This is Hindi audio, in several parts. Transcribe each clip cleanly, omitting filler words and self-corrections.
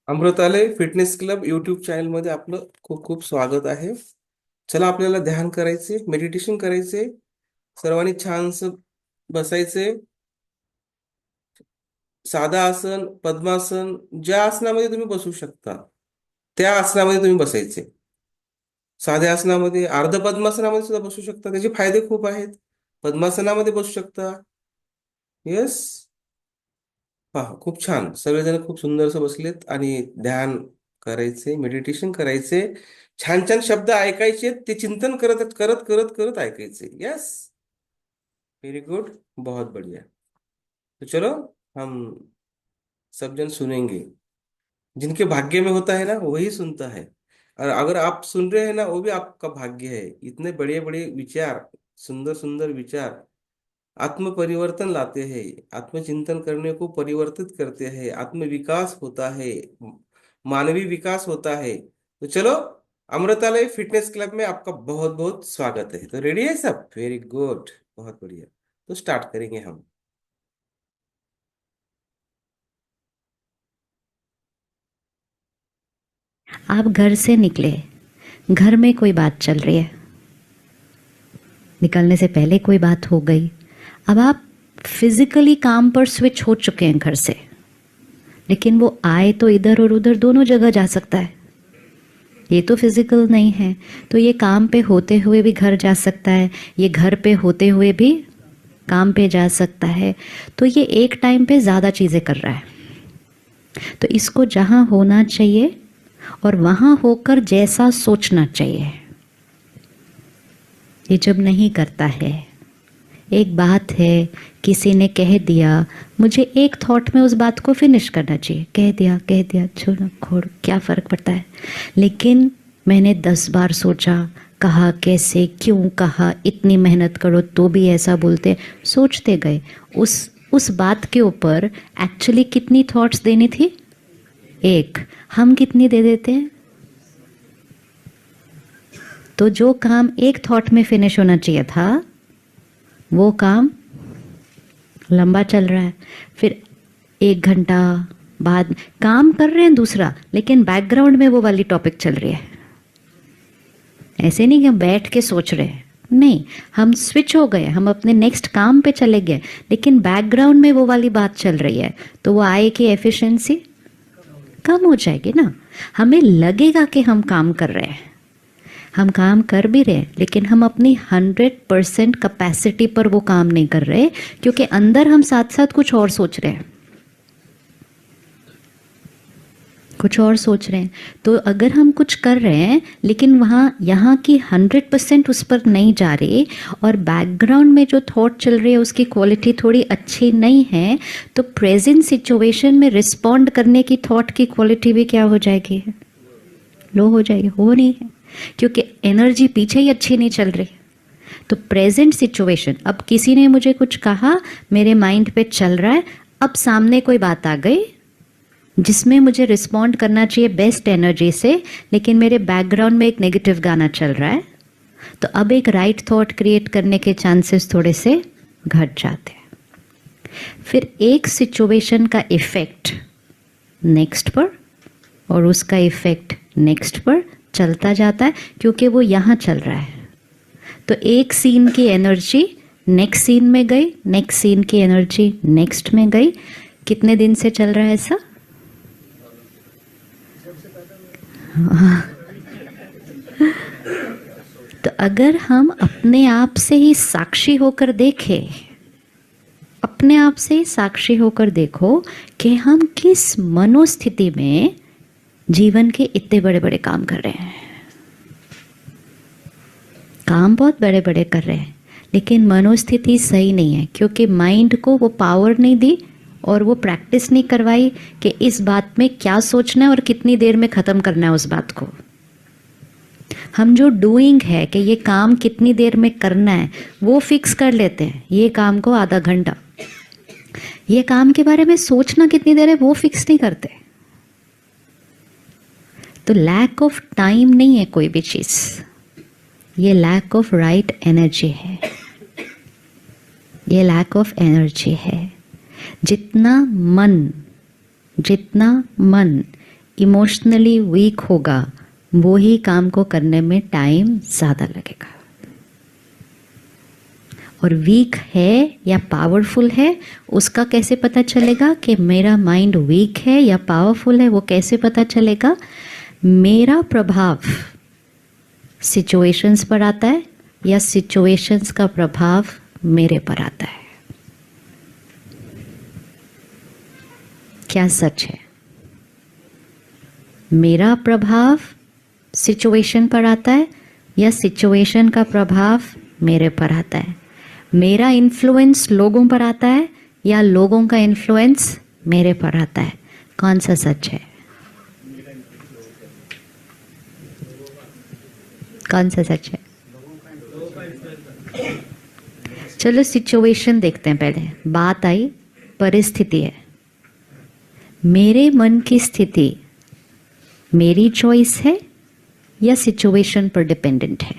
अमृतालय फिटनेस क्लब यूट्यूब चॅनल मध्ये आपलं खूप खूप स्वागत आहे. चला आपल्याला ध्यान करायचे, मेडिटेशन करायचे. सर्वांनी छानस बसायचे. साधा आसन, पद्मासन, ज्या आसनामध्ये तुम्ही बसू शकता त्या आसनामध्ये तुम्ही बसायचे. साध्या आसनामध्ये, अर्ध पद्मासनामध्ये सुद्धा बसू शकता. त्याचे फायदे खूप आहेत. पद्मासनामध्ये बसू शकता. यस. पहा, खूप छान. सगळेजण खूप सुंदरसं बसलेत आणि ध्यान करायचे, मेडिटेशन करायचे. छान छान शब्द ऐकायचे, ते चिंतन करत करत करत करत ऐकायचे. यस. Very good. बहुत बढ़िया. तो चलो, हम सब जन सुनेंगे. जिनके भाग्य में होता है ना वही सुनता है. और अगर आप सुन रहे हैं ना वो भी आपका भाग्य है. इतने बड़े बड़े विचार, सुंदर सुंदर विचार आत्म परिवर्तन लाते हैं. आत्मचिंतन करने को परिवर्तित करते हैं. आत्म विकास होता है. मानवी विकास होता है. तो चलो, अमृतालय फिटनेस क्लब में आपका बहुत बहुत स्वागत है. तो रेडी है सब? Very good. बहुत बढ़िया. तो स्टार्ट करेंगे हम. आप घर से निकले, घर में कोई बात चल रही है, निकलने से पहले कोई बात हो गई, अब आप फिजिकली काम पर स्विच हो चुके हैं घर से, लेकिन वो आए तो इधर और उधर दोनों जगह जा सकता है. ये तो फिजिकल नहीं है, तो ये काम पे होते हुए भी घर जा सकता है, ये घर पे होते हुए भी काम पे जा सकता है. तो ये एक टाइम पे ज़्यादा चीज़ें कर रहा है. तो इसको जहाँ होना चाहिए और वहाँ होकर जैसा सोचना चाहिए, ये जब नहीं करता है. एक बात है, किसी ने कह दिया, मुझे एक थॉट में उस बात को फिनिश करना चाहिए. कह दिया छोड़ो छोड़, क्या फ़र्क पड़ता है. लेकिन मैंने 10 बार सोचा, कहा कैसे, क्यों कहा, इतनी मेहनत करो तो भी ऐसा बोलते. सोचते गए. उस बात के ऊपर एक्चुअली कितनी थॉट्स देनी थी? एक. हम कितनी दे देते हैं? तो जो काम एक थॉट में फिनिश होना चाहिए था वो काम लंबा चल रहा है. फिर 1 घंटा बाद काम कर रहे हैं दूसरा, लेकिन बैकग्राउंड में वो वाली टॉपिक चल रही है. ऐसे नहीं कि हम बैठ के सोच रहे हैं, नहीं, हम स्विच हो गए, हम अपने नेक्स्ट काम पे चले गए, लेकिन बैकग्राउंड में वो वाली बात चल रही है. तो वो आय की एफिशिएंसी कम हो जाएगी ना. हमें लगेगा कि हम काम कर रहे हैं, हम काम कर भी रहे हैं, लेकिन हम अपनी 100% कैपेसिटी पर वो काम नहीं कर रहे, क्योंकि अंदर हम साथ साथ कुछ और सोच रहे हैं, कुछ और सोच रहे हैं. तो अगर हम कुछ कर रहे हैं लेकिन वहाँ यहाँ की 100% उस पर नहीं जा रही, और बैकग्राउंड में जो थॉट चल रही है उसकी क्वालिटी थोड़ी अच्छी नहीं है, तो प्रेजेंट सिचुएशन में रिस्पॉन्ड करने की थॉट की क्वालिटी भी क्या हो जाएगी? लो हो जाएगी. हो नहीं है, क्योंकि एनर्जी पीछे ही अच्छी नहीं चल रही. तो प्रेजेंट सिचुएशन, अब किसी ने मुझे कुछ कहा, मेरे माइंड पे चल रहा है, अब सामने कोई बात आ गई जिसमें मुझे रिस्पॉन्ड करना चाहिए बेस्ट एनर्जी से, लेकिन मेरे बैकग्राउंड में एक नेगेटिव गाना चल रहा है, तो अब एक राइट थॉट क्रिएट करने के चांसेस थोड़े से घट जाते हैं. फिर एक सिचुएशन का इफेक्ट नेक्स्ट पर और उसका इफेक्ट नेक्स्ट पर चलता जाता है, क्योंकि वो यहाँ चल रहा है. तो एक सीन की एनर्जी नेक्स्ट सीन में गई, नेक्स्ट सीन की एनर्जी नेक्स्ट में गई. कितने दिन से चल रहा है ऐसा? तो अगर हम अपने आप से ही साक्षी होकर देखें, अपने आप से साक्षी होकर देखो कि हम किस मनोस्थिति में जीवन के इतने बड़े बड़े काम कर रहे हैं. काम बहुत बड़े बड़े कर रहे हैं, लेकिन मनोस्थिति सही नहीं है, क्योंकि माइंड को वो पावर नहीं दी और वो प्रैक्टिस नहीं करवाई कि इस बात में क्या सोचना है और कितनी देर में ख़त्म करना है उस बात को. हम जो डूइंग है कि ये काम कितनी देर में करना है वो फिक्स कर लेते हैं. ये काम को आधा घंटा, ये काम के बारे में सोचना कितनी देर है वो फिक्स नहीं करते. तो लैक ऑफ टाइम नहीं है कोई भी चीज़, ये लैक ऑफ राइट एनर्जी है, ये लैक ऑफ एनर्जी है. जितना मन इमोशनली वीक होगा वो ही काम को करने में टाइम ज़्यादा लगेगा। और वीक है या पावरफुल है उसका कैसे पता चलेगा कि मेरा माइंड वीक है या पावरफुल है? वो कैसे पता चलेगा? मेरा प्रभाव सिचुएशंस पर आता है या सिचुएशंस का प्रभाव मेरे पर आता है? क्या सच है? मेरा प्रभाव सिचुएशन पर आता है या सिचुएशन का प्रभाव मेरे पर आता है? मेरा इन्फ्लुएंस लोगों पर आता है या लोगों का इन्फ्लुएंस मेरे पर आता है? कौन सा सच है? कौन सा सच है? चलो सिचुएशन देखते हैं पहले। बात आई परिस्थिति है। मेरे मन की स्थिति मेरी चॉइस है या सिचुएशन पर डिपेंडेंट है?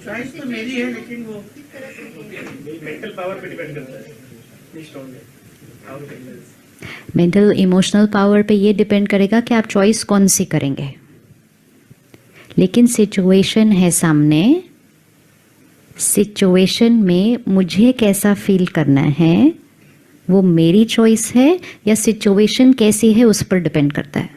चॉइस तो मेरी है लेकिन वो मेंटल पावर पे डिपेंड करता है। मेंटल इमोशनल पावर पे ये डिपेंड करेगा कि आप चॉइस कौन सी करेंगे। लेकिन सिचुएशन है सामने, सिचुएशन में मुझे कैसा फील करना है वो मेरी चॉइस है या सिचुएशन कैसी है उस पर डिपेंड करता है?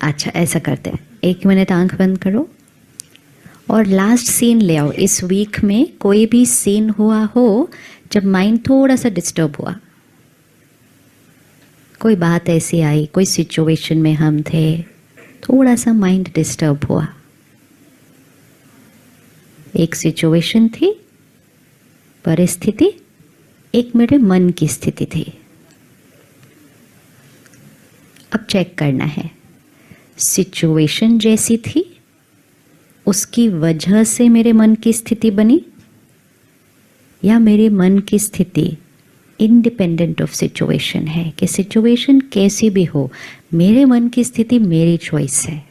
अच्छा ऐसा करते हैं, 1 मिनट आंख बंद करो और लास्ट सीन ले आओ। इस वीक में कोई भी सीन हुआ हो जब माइंड थोड़ा सा डिस्टर्ब हुआ, कोई बात ऐसी आई, कोई सिचुएशन में हम थे, थोड़ा सा माइंड डिस्टर्ब हुआ। एक सिचुएशन थी, परिस्थिति, एक मेरे मन की स्थिति थी। अब चेक करना है सिचुएशन जैसी थी उसकी वजह से मेरे मन की स्थिति बनी या मेरे मन की स्थिति इंडिपेंडेंट ऑफ सिचुएशन है कि सिचुएशन कैसी भी हो मेरे मन की स्थिति मेरी चॉइस है।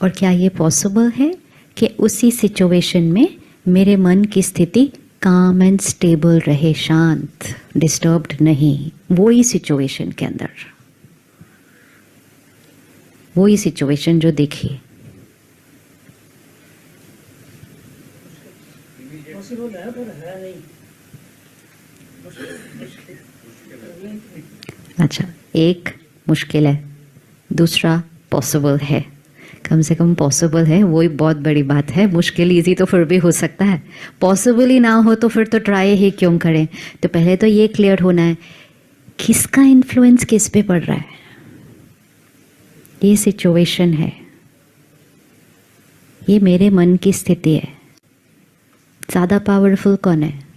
और क्या ये पॉसिबल है कि उसी सिचुएशन में मेरे मन की स्थिति काम एंड स्टेबल रहे, शांत, डिस्टर्ब्ड नहीं, वो ही सिचुएशन के अंदर, वो ही सिचुएशन जो देखी। अच्छा, एक मुश्किल है, दूसरा पॉसिबल है। कम से कम पॉसिबल है, वही बहुत बड़ी बात है। मुश्किल इजी तो फिर भी हो सकता है, पॉसिबल ही ना हो तो फिर तो ट्राई ही क्यों करें। तो पहले तो ये क्लियर होना है किसका इन्फ्लुएंस किस पे पड़ रहा है। ये सिचुएशन है, ये मेरे मन की स्थिति है। ज़्यादा पावरफुल कौन है?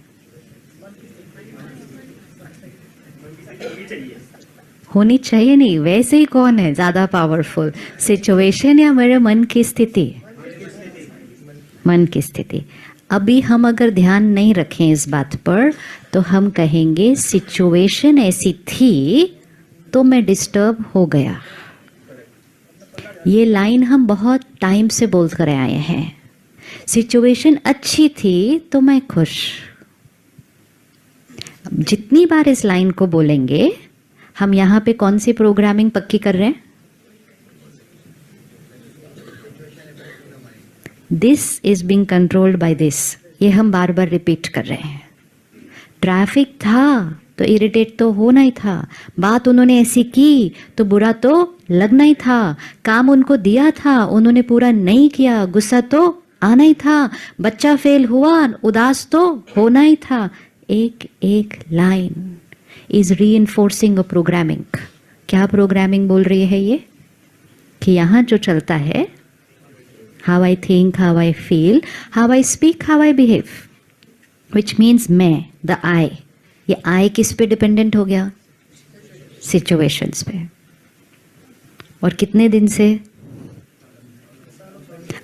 होनी चाहिए नहीं, वैसे ही कौन है ज़्यादा पावरफुल, सिचुएशन या मेरे मन की स्थिति? मन की स्थिति। अभी हम अगर ध्यान नहीं रखें इस बात पर तो हम कहेंगे सिचुएशन ऐसी थी तो मैं डिस्टर्ब हो गया। ये लाइन हम बहुत टाइम से बोल कर आए हैं। सिचुएशन अच्छी थी तो मैं खुश। जितनी बार इस लाइन को बोलेंगे हम यहाँ पे कौन सी प्रोग्रामिंग पक्की कर रहे हैं? This is being controlled by this, ये हम बार बार रिपीट कर रहे हैं। ट्रैफिक था तो इरिटेट तो होना ही था, बात उन्होंने ऐसी की तो बुरा तो लगना ही था, काम उनको दिया था उन्होंने पूरा नहीं किया, गुस्सा तो आना ही था, बच्चा फेल हुआ उदास तो होना ही था। एक एक line is reinforcing a programming. क्या प्रोग्रामिंग बोल रही है ये? कि यहाँ जो चलता है, how I think, how I feel, how I speak, how I behave, which means मैं, द आई। ये आई किस पे डिपेंडेंट हो गया? सिचुएशंस पे। और कितने दिन से?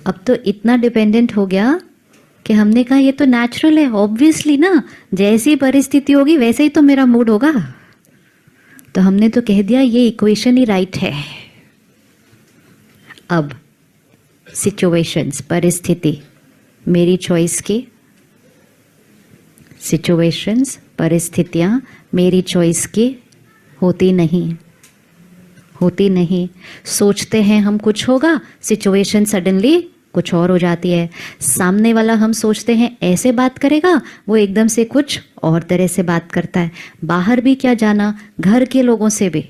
अब तो इतना डिपेंडेंट हो गया कि हमने कहा ये तो नेचुरल है, ऑब्वियसली ना, जैसी परिस्थिति होगी वैसे ही तो मेरा मूड होगा। तो हमने तो कह दिया ये इक्वेशन ही राइट है। अब सिचुएशंस, परिस्थिति मेरी चॉइस की, सिचुएशंस, परिस्थितियां मेरी चॉइस की होती नहीं, होती नहीं। सोचते हैं हम कुछ होगा, सिचुएशन सडनली कुछ और हो जाती है। सामने वाला हम सोचते हैं ऐसे बात करेगा, वो एकदम से कुछ और तरह से बात करता है। बाहर भी क्या जाना, घर के लोगों से भी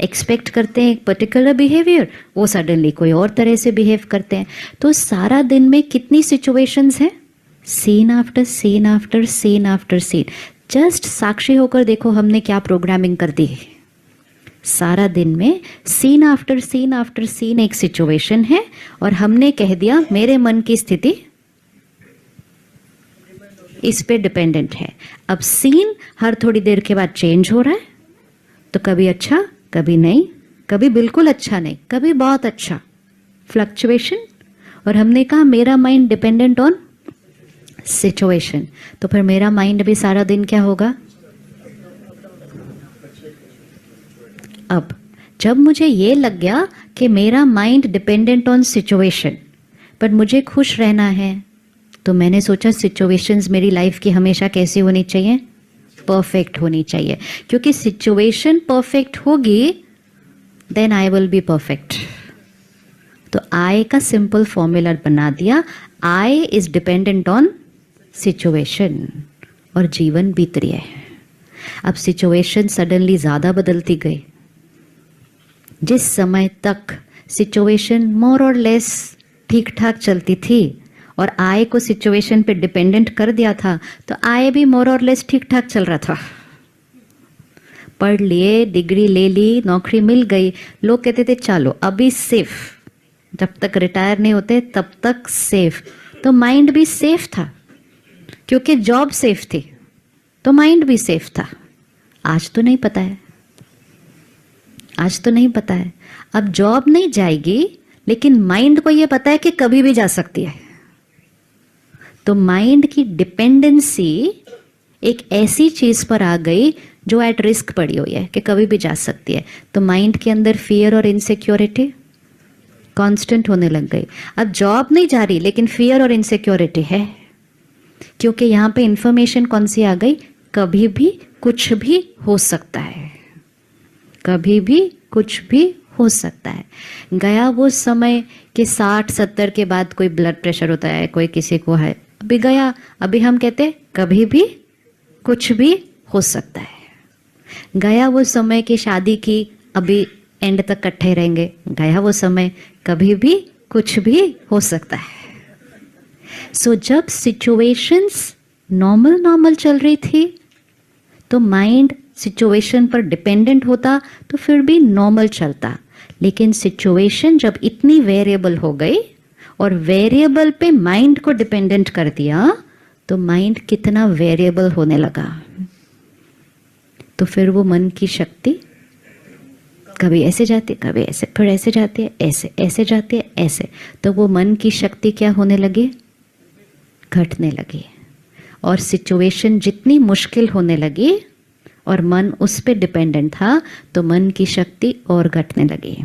एक्सपेक्ट करते हैं एक पर्टिकुलर बिहेवियर, वो सडनली कोई और तरह से बिहेव करते हैं। तो सारा दिन में कितनी सिचुएशंस हैं, scene after scene after scene after scene. Just साक्षी होकर देखो हमने क्या प्रोग्रामिंग कर दी है। सारा दिन में सीन आफ्टर सीन एक सिचुएशन है और हमने कह दिया मेरे मन की स्थिति इस पे डिपेंडेंट है। अब सीन हर थोड़ी देर के बाद चेंज हो रहा है, तो कभी अच्छा, कभी नहीं, कभी बिल्कुल अच्छा नहीं, कभी बहुत अच्छा, फ्लक्चुएशन। और हमने कहा मेरा माइंड डिपेंडेंट ऑन सिचुएशन, तो फिर मेरा माइंड भी सारा दिन क्या होगा। अब जब मुझे ये लग गया कि मेरा माइंड डिपेंडेंट ऑन सिचुएशन, पर मुझे खुश रहना है, तो मैंने सोचा सिचुएशंस मेरी लाइफ की हमेशा कैसी होनी चाहिए, परफेक्ट होनी चाहिए। क्योंकि सिचुएशन परफेक्ट होगी then I will be perfect. तो आई का सिंपल फॉर्मूला बना दिया, I is dependent on situation, और जीवन बीत रही है। अब सिचुएशन सडनली ज़्यादा बदलती गई। जिस समय तक सिचुएशन मोर और लेस ठीक ठाक चलती थी और आय को सिचुएशन पे डिपेंडेंट कर दिया था, तो आय भी मोर और लेस ठीक ठाक चल रहा था। पढ़ लिए, डिग्री ले ली, नौकरी मिल गई, लोग कहते थे चलो अभी सेफ, जब तक रिटायर नहीं होते तब तक सेफ। तो माइंड भी सेफ था, क्योंकि जॉब सेफ थी, तो माइंड भी सेफ था। आज तो नहीं पता है, आज तो नहीं पता है। अब जॉब नहीं जाएगी, लेकिन माइंड को ये पता है कि कभी भी जा सकती है। तो माइंड की डिपेंडेंसी एक ऐसी चीज पर आ गई जो एट रिस्क पड़ी हुई है कि कभी भी जा सकती है। तो माइंड के अंदर फियर और इनसिक्योरिटी कांस्टेंट होने लग गई। अब जॉब नहीं जा रही, लेकिन फियर और इनसिक्योरिटी है, क्योंकि यहाँ पे इंफॉर्मेशन कौन सी आ गई, कभी भी कुछ भी हो सकता है, कभी भी कुछ भी हो सकता है। गया वो समय कि 60-70 के बाद कोई ब्लड प्रेशर होता है, कोई किसी को है, अभी गया। अभी हम कहते हैं कभी भी कुछ भी हो सकता है। गया वो समय कि शादी की, अभी एंड तक इकट्ठे रहेंगे। गया वो समय, कभी भी कुछ भी हो सकता है। सो जब सिचुएशंस नॉर्मल चल रही थी, तो माइंड सिचुएशन पर डिपेंडेंट होता तो फिर भी नॉर्मल चलता। लेकिन सिचुएशन जब इतनी वेरिएबल हो गई और वेरिएबल पे माइंड को डिपेंडेंट कर दिया, तो माइंड कितना वेरिएबल होने लगा। तो फिर वो मन की शक्ति कभी ऐसे जाती है, कभी ऐसे, फिर ऐसे जाती है, ऐसे जाती है, ऐसे। तो वो मन की शक्ति क्या होने लगी, घटने लगी। और सिचुएशन जितनी मुश्किल होने लगी और मन उस पे डिपेंडेंट था, तो मन की शक्ति और घटने लगी।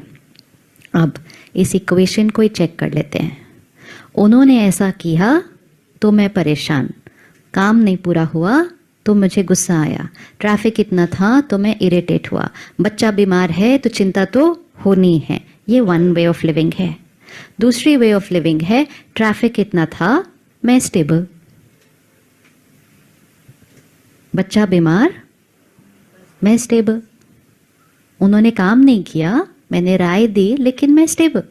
अब इस इक्वेशन को ही चेक कर लेते हैं। उन्होंने ऐसा किया तो मैं परेशान, काम नहीं पूरा हुआ तो मुझे गुस्सा आया, ट्रैफिक इतना था तो मैं इरिटेट हुआ, बच्चा बीमार है तो चिंता तो होनी है। ये वन वे ऑफ लिविंग है। दूसरी वे ऑफ लिविंग है, ट्रैफिक इतना था, मैं स्टेबल, बच्चा बीमार, मैं स्टेबल। उन्होंने काम नहीं किया, मैंने राय दी, लेकिन मैं स्टेबल।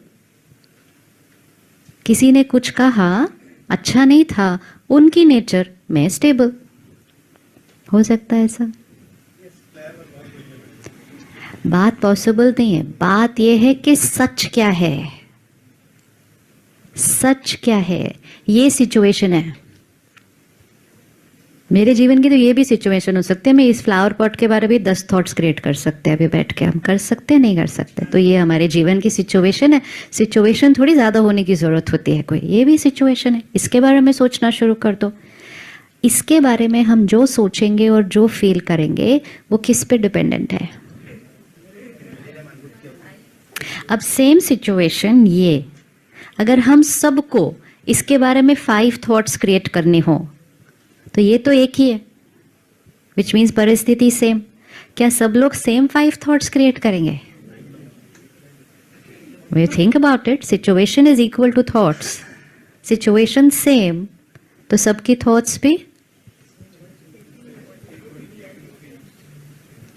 किसी ने कुछ कहा, अच्छा नहीं था, उनकी नेचर, मैं स्टेबल। हो सकता है ऐसा? बात पॉसिबल नहीं है। बात यह है कि सच क्या है, सच क्या है। ये सिचुएशन है, मेरे जीवन की तो ये भी सिचुएशन हो सकती है, मैं इस फ्लावर पॉट के बारे में 10 थॉट्स क्रिएट कर सकते हैं अभी बैठ के, हम कर सकते हैं नहीं कर सकते, तो ये हमारे जीवन की सिचुएशन है। सिचुएशन थोड़ी ज़्यादा होने की ज़रूरत होती है, कोई ये भी सिचुएशन है, इसके बारे में सोचना शुरू कर दो। इसके बारे में हम जो सोचेंगे और जो फील करेंगे वो किस पे डिपेंडेंट है। अब सेम सिचुएशन ये, अगर हम सबको इसके बारे में 5 थॉट्स क्रिएट करने हो तो ये तो एक ही है, विच मीन्स परिस्थिति सेम। क्या सब लोग सेम 5 थॉट्स क्रिएट करेंगे? We think about it, situation is equal to thoughts, situation same तो सबकी थॉट्स भी,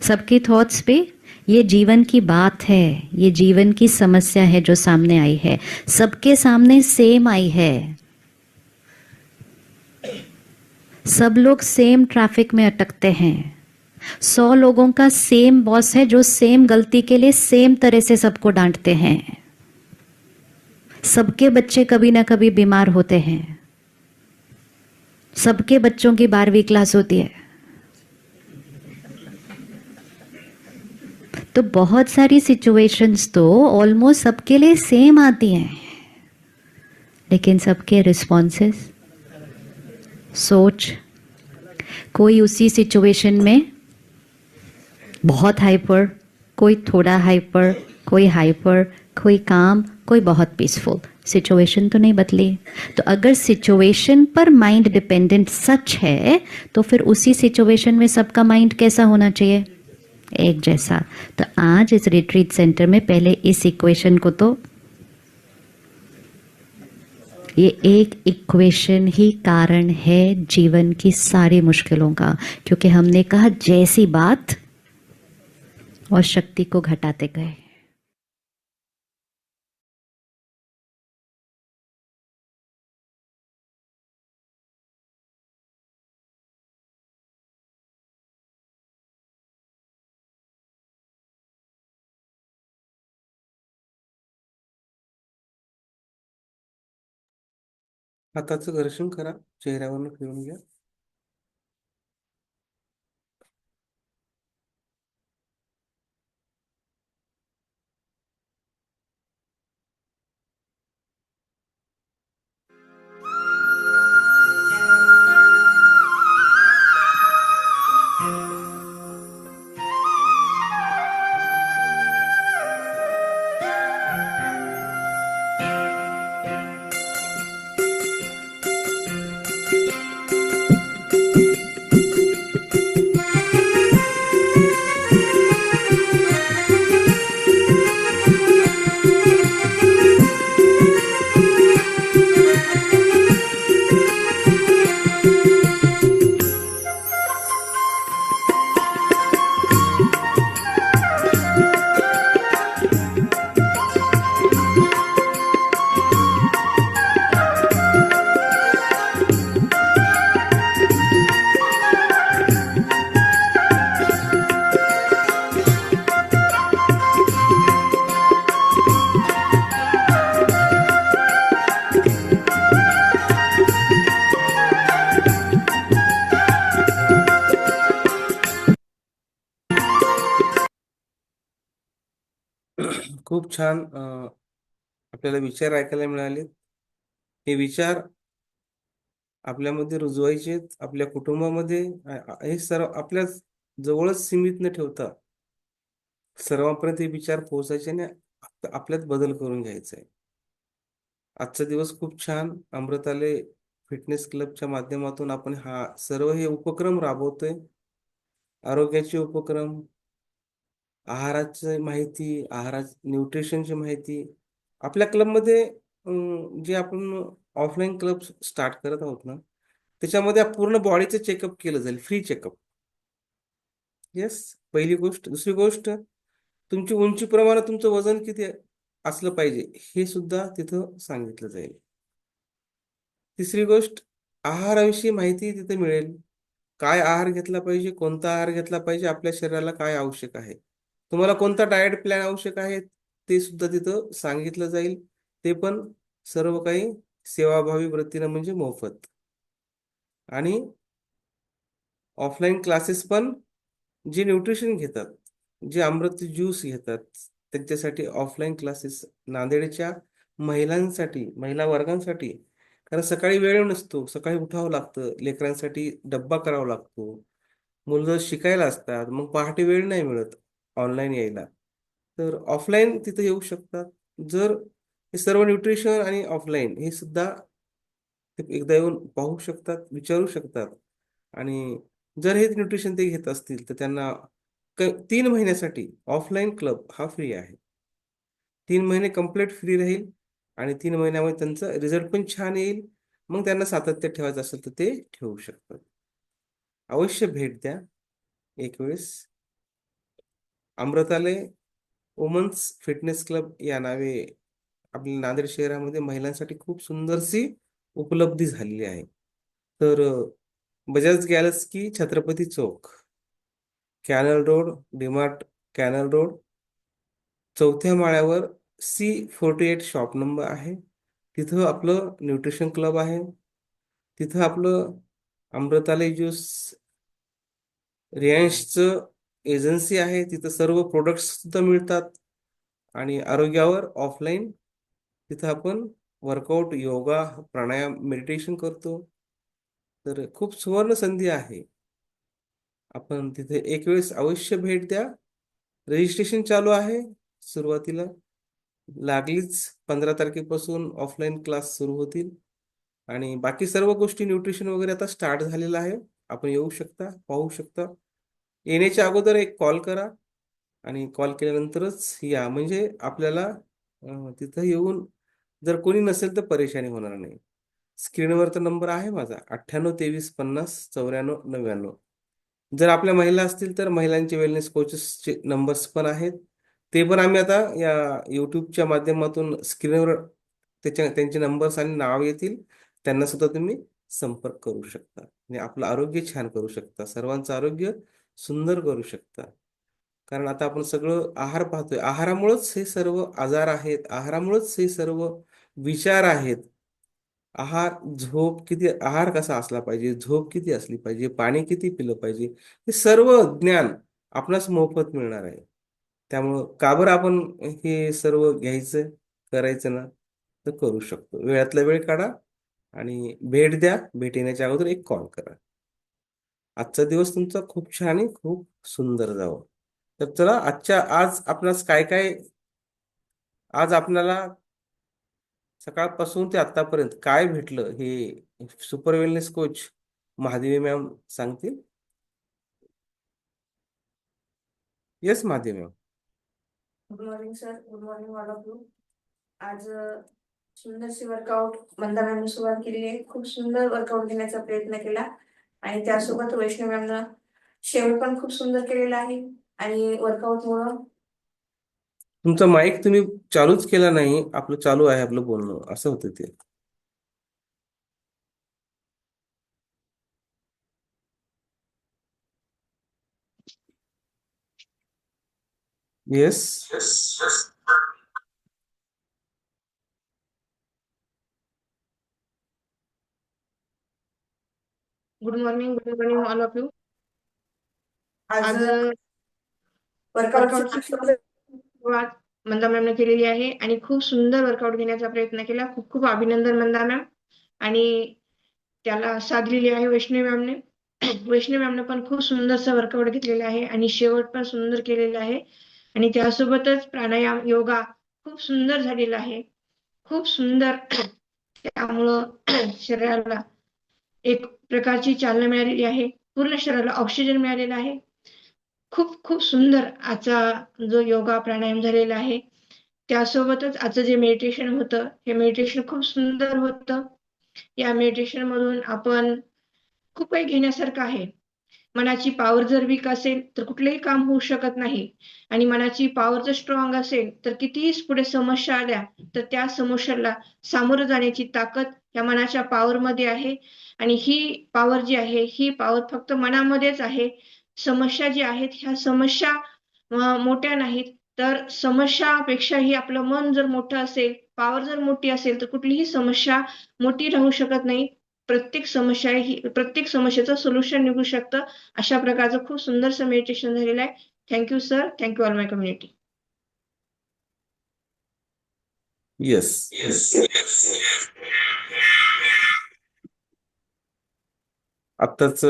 सबकी थॉट्स भी, ये जीवन की बात है, ये जीवन की समस्या है जो सामने आई है, सबके सामने सेम आई है। सब लोग सेम ट्रैफिक में अटकते हैं, 100 लोगों का सेम बॉस है जो सेम गलती के लिए सेम तरह से सबको डांटते हैं। सबके बच्चे कभी ना कभी बीमार होते हैं, सबके बच्चों की 12वीं क्लास होती है, तो बहुत सारी सिचुएशंस तो ऑलमोस्ट सबके लिए सेम आती हैं, लेकिन सबके रिस्पॉन्सेस, सोच, कोई उसी सिचुएशन में बहुत हाइपर, कोई थोड़ा हाइपर, कोई हाइपर, कोई काम, कोई बहुत पीसफुल, सिचुएशन तो नहीं बदली। तो अगर सिचुएशन पर माइंड डिपेंडेंट सच है तो फिर उसी सिचुएशन में सबका माइंड कैसा होना चाहिए? एक जैसा। तो आज इस रिट्रीट सेंटर में पहले इस इक्वेशन को, तो ये एक इक्वेशन ही कारण है जीवन की सारी मुश्किलों का, क्योंकि हमने कहा जैसी बात और शक्ति को घटाते गए। हाताचं घर्षण करा, चेहऱ्यावरनं फिरून घ्या. खूप छान आपल्याला विचार ऐकायला मिळाले. हे विचार आपल्यामध्ये रुजवायचे, आपल्या कुटुंबामध्ये हे सर्व आपल्या जवळच सीमित न ठेवता सर्वांपर्यंत हे विचार पोहोचायचे आणि आपल्यात बदल करून घ्यायचा आहे. आजचा दिवस खूप छान. अमृताले फिटनेस क्लबच्या माध्यमातून आपण हा सर्व हे उपक्रम राबवतोय. आरोग्याचे उपक्रम, आहाराची माहिती, न्यूट्रिशनची माहिती आपल्या क्लबमध्ये जे आपण ऑफलाईन क्लब स्टार्ट करत आहोत ना, त्याच्यामध्ये पूर्ण बॉडीचं चेकअप केलं जाईल, फ्री चेकअप. येस, पहिली गोष्ट. दुसरी गोष्ट, तुमची उंचीप्रमाणे तुमचं वजन किती असलं पाहिजे हे सुद्धा तिथं सांगितलं जाईल. तिसरी गोष्ट, आहाराविषयी माहिती तिथे मिळेल. काय आहार घेतला पाहिजे, कोणता आहार घेतला पाहिजे, आपल्या शरीराला काय आवश्यक आहे, तुम्हाला कोणता डाएट प्लॅन आवश्यक आहे ते सुद्धा तिथं सांगितलं जाईल. ते पण सर्व काही सेवाभावी वृत्तीनं, म्हणजे मोफत. आणि ऑफलाईन क्लासेस पण जे न्यूट्रिशन घेतात, जे अमृत ज्यूस घेतात, त्यांच्यासाठी ऑफलाईन क्लासेस नांदेडच्या महिलांसाठी, महिला वर्गांसाठी. कारण सकाळी वेळ नसतो, सकाळी उठावं लागतं, लेकरांसाठी डब्बा करावा लागतो, मुलं शिकायला असतात, मग पहाटे वेळ नाही मिळत ऑनलाईन यायला. तर ऑफलाईन तिथं येऊ शकतात. जर हे सर्व न्यूट्रिशन आणि ऑफलाईन हे सुद्धा ते एकदा येऊन पाहू शकतात, विचारू शकतात. आणि जर हेच न्यूट्रिशन ते घेत असतील तर त्यांना 3 महिन्यासाठी ऑफलाईन क्लब हा फ्री आहे. 3 महिने कम्प्लीट फ्री राहील आणि 3 महिन्यामध्ये त्यांचा रिझल्ट पण छान येईल. मग त्यांना सातत्य ठेवायचं असेल तर ते ठेवू शकतात. अवश्य भेट द्या एक वेळेस. अमृतालय वुमन्स फिटनेस क्लब या नावे आपल्या नांदेड शहरामध्ये महिलांसाठी खूप सुंदरशी उपलब्धी झालेली आहे. तर Bajaj Galaxy Chhatrapati Chowk, canal road, DMart canal road, 4थ्या माळ्यावर C48 शॉप नंबर आहे. तिथं आपलं न्यूट्रिशन क्लब आहे. तिथं आपलं अमृतालय ज्यूस रियांशचं एजन्सी आहे. तिथं सर्व प्रोडक्ट्स सुद्धा मिळतात. आणि आरोग्यावर ऑफलाईन तिथं आपण वर्कआउट, योगा, प्राणायाम, मेडिटेशन करतो. तर खूप सुवर्ण संधी आहे. आपण तिथे एक वेळेस अवश्य भेट द्या. रजिस्ट्रेशन चालू आहे सुरुवातीला. लागलीच 15 तारखेपासून ऑफलाईन क्लास सुरू होतील. आणि बाकी सर्व गोष्टी न्यूट्रिशन वगैरे आता स्टार्ट झालेलं आहे. आपण येऊ शकता, पाहू शकता. येण्याच्या अगोदर एक कॉल करा आणि कॉल केल्यानंतरच या, म्हणजे आपल्याला तिथं येऊन जर कोणी नसेल तर परेशानी होणार नाही. स्क्रीनवर तर नंबर आहे माझा 98 23 50 94 99. जर आपल्या महिला असतील तर महिलांचे वेलनेस कोचेसचे नंबर्स पण आहेत. ते पण आम्ही आता या यूट्यूबच्या माध्यमातून स्क्रीनवर त्यांचे नंबर्स आणि नाव येतील. त्यांना सुद्धा तुम्ही संपर्क करू शकता आणि आपलं आरोग्य छान करू शकता, सर्वांचं आरोग्य सुंदर करू शकता. कारण आता आपण सगळं आहार पाहतोय, आहारामुळेच हे सर्व आजार आहेत, आहारामुळेच हे सर्व विचार आहेत. आहार, झोप किती, आहार कसा असला पाहिजे, झोप किती असली पाहिजे, पाणी किती पिलं पाहिजे, हे सर्व ज्ञान आपणास मोफत मिळणार आहे. त्यामुळं का बरं आपण हे सर्व घ्यायचं, करायचं ना, तर करू शकतो. वेळातला वेळ काढा आणि भेट द्या. भेट येण्याच्या अगोदर एक कॉल करा. आजचा दिवस तुमचा खूप छान आहे, खूप सुंदर जावं. तर चला, आज आपणास काय काय, आज आपल्याला सकाळपासून ते आतापर्यंत काय भेटलं हे super wellness coach Mahadevi ma'am सांगतील. Yes Mahadevi ma'am. Good morning sir, good morning all of you. आज सुंदरशी वर्कआउट मंदा मॅमने सुरुवात केली आहे. खूप सुंदर वर्कआउट घेण्याचा प्रयत्न केला आणि त्यासोबत वैष्णव मॅमनं शेवट पण खूप सुंदर केलेला आहे. आणि वर्कआउटमुळं तुमचा माईक तुम्ही चालूच केला नाही, आपलं चालू आहे आपलं बोलणं, असं होतं ते. Yes. Good morning all of you. आज वर्कआउटची सुरुवात मंदा मॅमने केलेली आहे आणि खूप सुंदर वर्कआउट घेण्याचा प्रयत्न केला. खूप खूप अभिनंदन मंदा मॅम. आणि त्याला साथ दिलेली आहे वैष्णवी मॅमने. वैष्णवी मॅमने पण खूप सुंदरसा वर्कआउट घेतलेला आहे आणि शेवट पण सुंदर केलेला आहे. आणि त्यासोबतच प्राणायाम, योगा खूप सुंदर झालेला आहे, खूप सुंदर. त्यामुळं शरीराला एक प्रकारची चालना मिळालेली आहे, पूर्ण शरीराला ऑक्सिजन मिळालेला आहे. खूप खूप सुंदर आजचा जो योगा प्राणायाम झालेला आहे. त्यासोबतच आजचं जे मेडिटेशन होतं, हे मेडिटेशन खूप सुंदर होतं. या मेडिटेशन मधून आपण खूप काही घेण्यासारखं आहे. मनाची पॉवर जर वीक असेल तर कुठलेही काम होऊ शकत नाही. आणि मनाची पॉवर जर स्ट्रॉंग असेल तर कितीही पुढे समस्या आल्या तर त्या समस्याला सामोरं जाण्याची ताकद या मनाच्या पॉवर मध्ये आहे. आणि ही पॉवर जी आहे, ही पॉवर फक्त मनामध्येच आहे. समस्या जी आहेत, ह्या समस्या मोठ्या नाहीत, तर समस्यापेक्षाही आपलं मन जर मोठं असेल, पॉवर जर मोठी असेल तर कुठलीही समस्या मोठी राहू शकत नाही. प्रत्येक समस्येचं सोल्युशन निघू शकतं. अशा प्रकारचं खूप सुंदरसं मेडिटेशन झालेलं आहे. Thank you sir. Thank you all my community. Yes. आत्ताच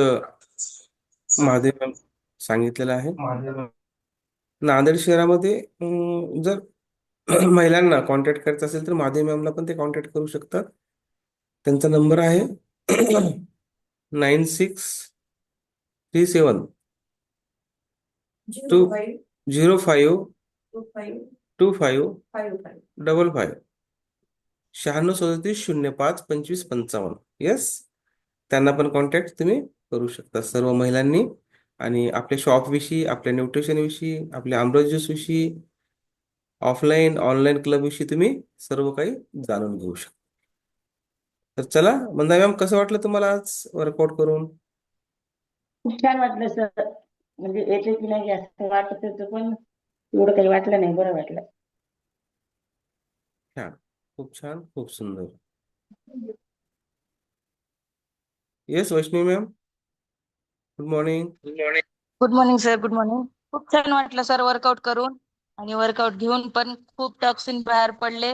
महादेव मॅम सांगितलेलं आहे. नांदेड शहरामध्ये जर महिलांना कॉन्टॅक्ट करायचं असेल तर महादेव मॅमला पण ते कॉन्टॅक्ट करू शकतात. त्यांचा नंबर आहे 9637 052555 9637052555. येस, त्यांना पण कॉन्टॅक्ट तुम्ही करू शकता सर्व महिलांनी. आणि आपल्या शॉपविषयी, आपल्या न्यूट्रिशन विषयी, आपल्या अमृत ज्यूस विषयी, ऑफलाईन ऑनलाईन क्लब विषयी तुम्ही सर्व काही जाणून घेऊ शकता. तर चला मंदा मॅम, कसं वाटलं तुम्हाला आज वर्कआउट करून? खूप छान वाटलं सर. म्हणजे येते की नाही असं वाटत होतं, पण एवढं काही वाटलं नाही. बरं वाटलं. छान, खूप छान, खूप सुंदर. Yes Vaishnavi ma'am, good morning. Good morning sir. Good morning. खूप छान वाटलं सर वर्कआउट करून, आणि वर्कआउट घेऊन पण खूप टॉक्सिन बाहेर पडले.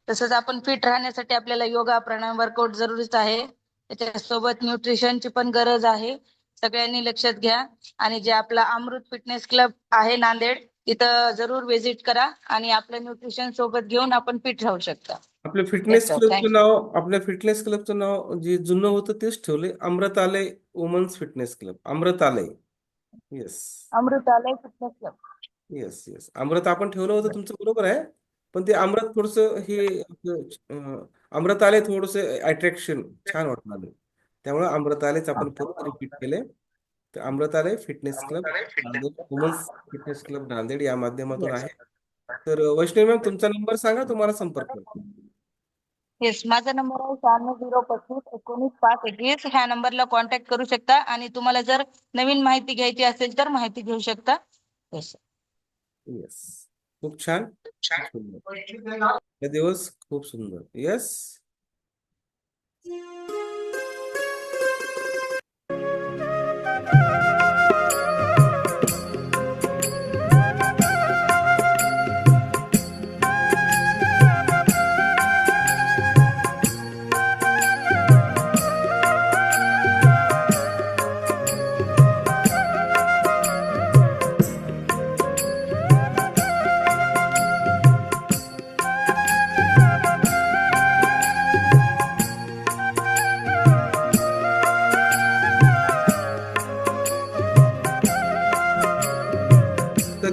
तसंच आपण फिट राहण्यासाठी आपल्याला योगा, प्राणायाम, वर्कआउट जरुरीच आहे. त्याच्यासोबत न्यूट्रिशनची पण गरज आहे. सगळ्यांनी लक्षात घ्या. आणि जे आपला अमृत फिटनेस क्लब आहे नांदेड, तिथं जरूर व्हिजिट करा आणि आपलं न्यूट्रिशन सोबत घेऊन आपण फिट राहू शकता. आपल्या Yes, फिटनेस sir. क्लबचं Thank you. नाव आपल्या फिटनेस क्लबचं नाव जे जुनं होतं तेच ठेवले, Amrutalaya women's fitness club, Amrutalaya. Yes Amrutalaya fitness club. Yes yes, Amrut आपण ठेवलं होतं, तुमचं बरोबर आहे. पण ते अमृत थोडस हे अमृतालय थोडस अट्रॅक्शन छान वाटणार, त्यामुळे अमृतालयच आपण परत रिपीट केले. तर Amrutalaya fitness club Nanded, women's fitness club Nanded या माध्यमातून आहे. तर वैष्णवी मॅम, तुमचा नंबर सांगा, तुम्हाला संपर्क करतो. येस, माझा नंबर आहे 960519 ह्या नंबरला कॉन्टॅक्ट करू शकता. आणि तुम्हाला जर नवीन माहिती घ्यायची असेल तर माहिती घेऊ शकता. येस. येस, खूप छान, खूप सुंदर. हे दिवस खूप सुंदर. येस.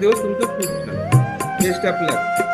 दिवस तुमचा खूप छान. Best of luck.